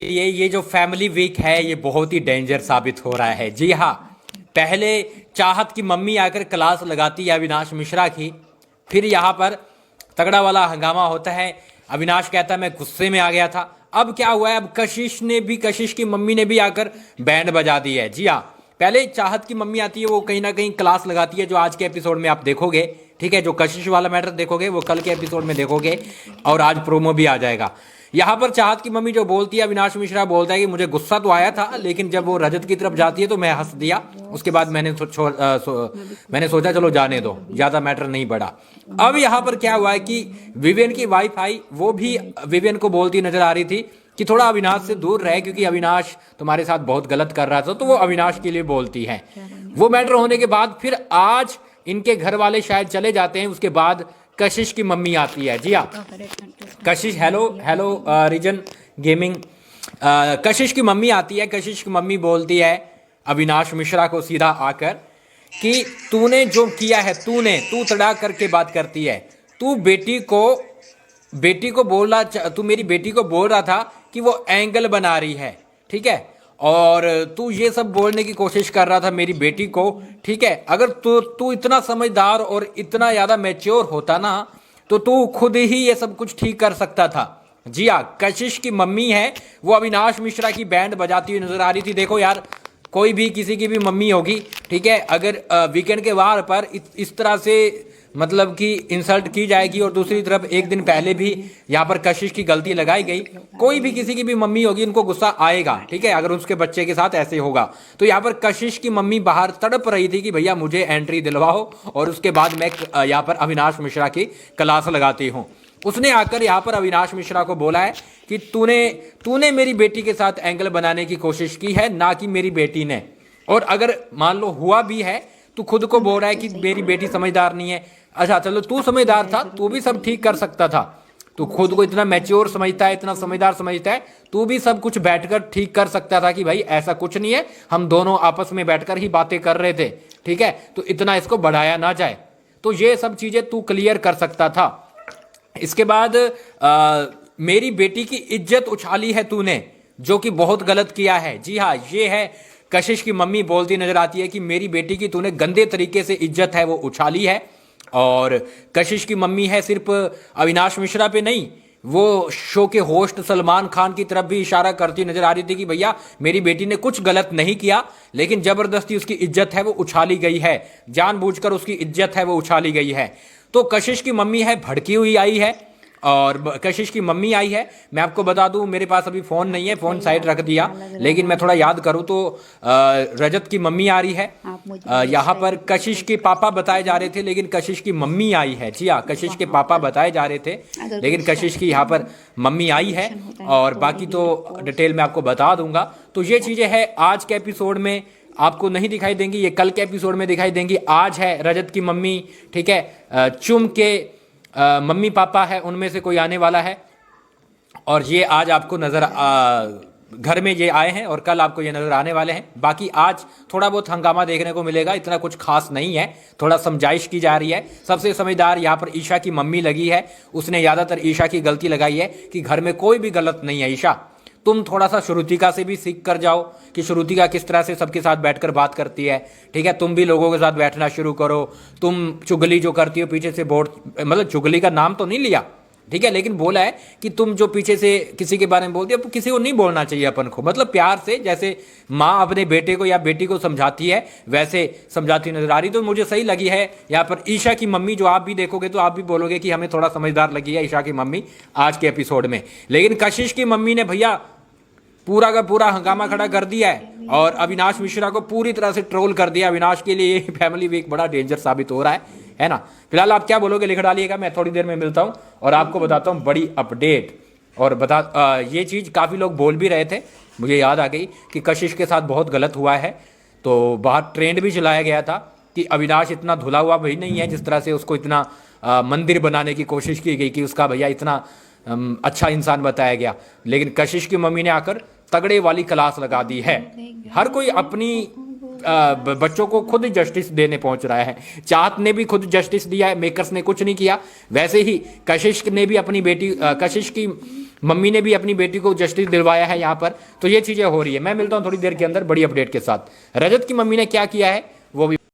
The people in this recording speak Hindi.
ये जो फैमिली वीक है ये बहुत ही डेंजर साबित हो रहा है। जी हाँ, पहले चाहत की मम्मी आकर क्लास लगाती है अविनाश मिश्रा की, फिर यहाँ पर तगड़ा वाला हंगामा होता है। अविनाश कहता है मैं गुस्से में आ गया था। अब क्या हुआ है, अब कशिश की मम्मी ने भी आकर बैंड बजा दी है। जी हाँ, पहले चाहत की मम्मी आती है, वो कहीं ना कहीं क्लास लगाती है, जो आज के एपिसोड में आप देखोगे। ठीक है, जो कशिश वाला मैटर देखोगे वो कल के एपिसोड में देखोगे, और आज प्रोमो भी आ जाएगा। यहाँ पर चाहत की मम्मी जो बोलती है, अविनाश मिश्रा बोलता है कि मुझे गुस्सा तो आया था, लेकिन जब वो रजत की तरफ जाती है तो मैं हंस दिया। उसके बाद मैंने सोचा चलो जाने दो, ज्यादा मैटर नहीं बढ़ा। अब यहाँ पर क्या हुआ है कि विवेन की वाइफ आई, वो भी विवेन को बोलती नजर आ रही थी कि थोड़ा अविनाश से दूर रहे, क्योंकि अविनाश तुम्हारे साथ बहुत गलत कर रहा था, तो वो अविनाश के लिए बोलती है। वो मैटर होने के बाद फिर आज इनके घर वाले शायद चले जाते हैं, उसके बाद कशिश की मम्मी आती है। जी हाँ, कशिश हेलो हेलो रीजन गेमिंग, कशिश की मम्मी आती है। कशिश की मम्मी बोलती है अविनाश मिश्रा को सीधा आकर कि तूने जो किया है, तू तड़ा करके बात करती है। तू बेटी को बोल रहा, तू मेरी बेटी को बोल रहा था कि वो एंगल बना रही है, ठीक है, और तू ये सब बोलने की कोशिश कर रहा था मेरी बेटी को। ठीक है, अगर तू इतना समझदार और इतना ज़्यादा मैच्योर होता ना, तो तू खुद ही ये सब कुछ ठीक कर सकता था। जी हाँ, कशिश की मम्मी है, वो अविनाश मिश्रा की बैंड बजाती हुई नजर आ रही थी। देखो यार, कोई भी किसी की भी मम्मी होगी, ठीक है, अगर वीकेंड के वार पर इस तरह से मतलब कि इंसल्ट की जाएगी, और दूसरी तरफ एक दिन पहले भी यहाँ पर कशिश की गलती लगाई गई, कोई भी किसी की भी मम्मी होगी उनको गुस्सा आएगा। ठीक है, अगर उसके बच्चे के साथ ऐसे होगा। तो यहाँ पर कशिश की मम्मी बाहर तड़प रही थी कि भैया मुझे एंट्री दिलवाओ, और उसके बाद मैं यहाँ पर अविनाश मिश्रा की क्लास लगाती हूँ। उसने आकर यहाँ पर अविनाश मिश्रा को बोला है कि तूने मेरी बेटी के साथ एंगल बनाने की कोशिश की है, ना कि मेरी बेटी ने। और अगर मान लो हुआ भी है, तू खुद को बोल रहा है कि मेरी बेटी समझदार नहीं है। अच्छा चलो, तू समझदार था, तू भी सब ठीक कर सकता था। तू खुद को इतना मैच्योर समझता है, इतना समझदार समझता है, तू भी सब कुछ बैठकर ठीक कर सकता था कि भाई ऐसा कुछ नहीं है, हम दोनों आपस में बैठकर ही बातें कर रहे थे। ठीक है, तो इतना इसको बढ़ाया ना जाए। तो ये सब चीजें तू क्लियर कर सकता था। इसके बाद मेरी बेटी की इज्जत उछाली है तूने, जो कि बहुत गलत किया है। जी हाँ, ये है कशिश की मम्मी बोलती नजर आती है कि मेरी बेटी की तूने गंदे तरीके से इज्जत है वो उछाली है। और कशिश की मम्मी है सिर्फ अविनाश मिश्रा पे नहीं, वो शो के होस्ट सलमान खान की तरफ भी इशारा करती नजर आ रही थी कि भैया मेरी बेटी ने कुछ गलत नहीं किया, लेकिन जबरदस्ती उसकी इज्जत है वो उछाली गई है, जानबूझकर उसकी इज्जत है वो उछाली गई है। तो कशिश की मम्मी है भड़की हुई आई है, और कशिश की मम्मी आई है। मैं आपको बता दूं, मेरे पास अभी फ़ोन नहीं है, फ़ोन साइड रख दिया, लेकिन मैं थोड़ा याद करूं तो रजत की मम्मी आ रही है। यहाँ पर कशिश के पापा बताए जा रहे थे, लेकिन कशिश की मम्मी आई है। जी हाँ, कशिश के पापा बताए जा रहे थे, लेकिन कशिश की यहाँ पर मम्मी आई है। और बाकी तो डिटेल में आपको बता दूंगा। तो ये चीज़ें हैं आज के एपिसोड में, आपको नहीं दिखाई देंगी, ये कल के एपिसोड में दिखाई देंगी। आज है रजत की मम्मी, ठीक है, चुम के मम्मी पापा है, उनमें से कोई आने वाला है, और ये आज आपको नजर घर में ये आए हैं, और कल आपको ये नजर आने वाले हैं। बाकी आज थोड़ा बहुत हंगामा देखने को मिलेगा, इतना कुछ खास नहीं है, थोड़ा समझाइश की जा रही है। सबसे समझदार यहाँ पर ईशा की मम्मी लगी है, उसने ज़्यादातर ईशा की गलती लगाई है कि घर में कोई भी गलत नहीं है। ईशा, तुम थोड़ा सा श्रुतिका से भी सीख कर जाओ कि श्रुतिका किस तरह से सबके साथ बैठकर बात करती है। ठीक है, तुम भी लोगों के साथ बैठना शुरू करो। तुम चुगली जो करती हो पीछे से, बोर्ड मतलब चुगली का नाम तो नहीं लिया, ठीक है, लेकिन बोला है कि तुम जो पीछे से किसी के बारे में बोलती हो, किसी को नहीं बोलना चाहिए अपन को, मतलब प्यार से, जैसे माँ अपने बेटे को या बेटी को समझाती है वैसे समझाती नजर आ रही। तो मुझे सही लगी है यहाँ पर ईशा की मम्मी, जो आप भी देखोगे तो आप भी बोलोगे कि हमें थोड़ा समझदार लगी है ईशा की मम्मी आज के एपिसोड में। लेकिन कशिश की मम्मी ने भैया पूरा का पूरा हंगामा खड़ा कर दिया है, और अविनाश मिश्रा को पूरी तरह से ट्रोल कर दिया। अविनाश के लिए ये फैमिली वीक बड़ा डेंजर साबित हो रहा है ना। फिलहाल आप क्या बोलोगे लिख डालिएगा, मैं थोड़ी देर में मिलता हूँ और आपको बताता हूँ बड़ी अपडेट। और ये चीज़ काफ़ी लोग बोल भी रहे थे, मुझे याद आ गई कि कशिश के साथ बहुत गलत हुआ है। तो बाहर ट्रेंड भी चलाया गया था कि अविनाश इतना धुला हुआ भाई नहीं है, जिस तरह से उसको इतना मंदिर बनाने की कोशिश की गई कि उसका भैया इतना अच्छा इंसान बताया गया। लेकिन कशिश की मम्मी ने आकर तगड़े वाली क्लास लगा दी है। हर कोई अपनी बच्चों को खुद जस्टिस देने पहुंच रहा है। चाहत ने भी खुद जस्टिस दिया है, मेकर्स ने कुछ नहीं किया। वैसे ही कशिश ने भी अपनी बेटी, कशिश की मम्मी ने भी अपनी बेटी को जस्टिस दिलवाया है यहाँ पर। तो ये चीज़ें हो रही है। मैं मिलता हूँ थोड़ी देर के अंदर बड़ी अपडेट के साथ। रजत की मम्मी ने क्या किया है वो भी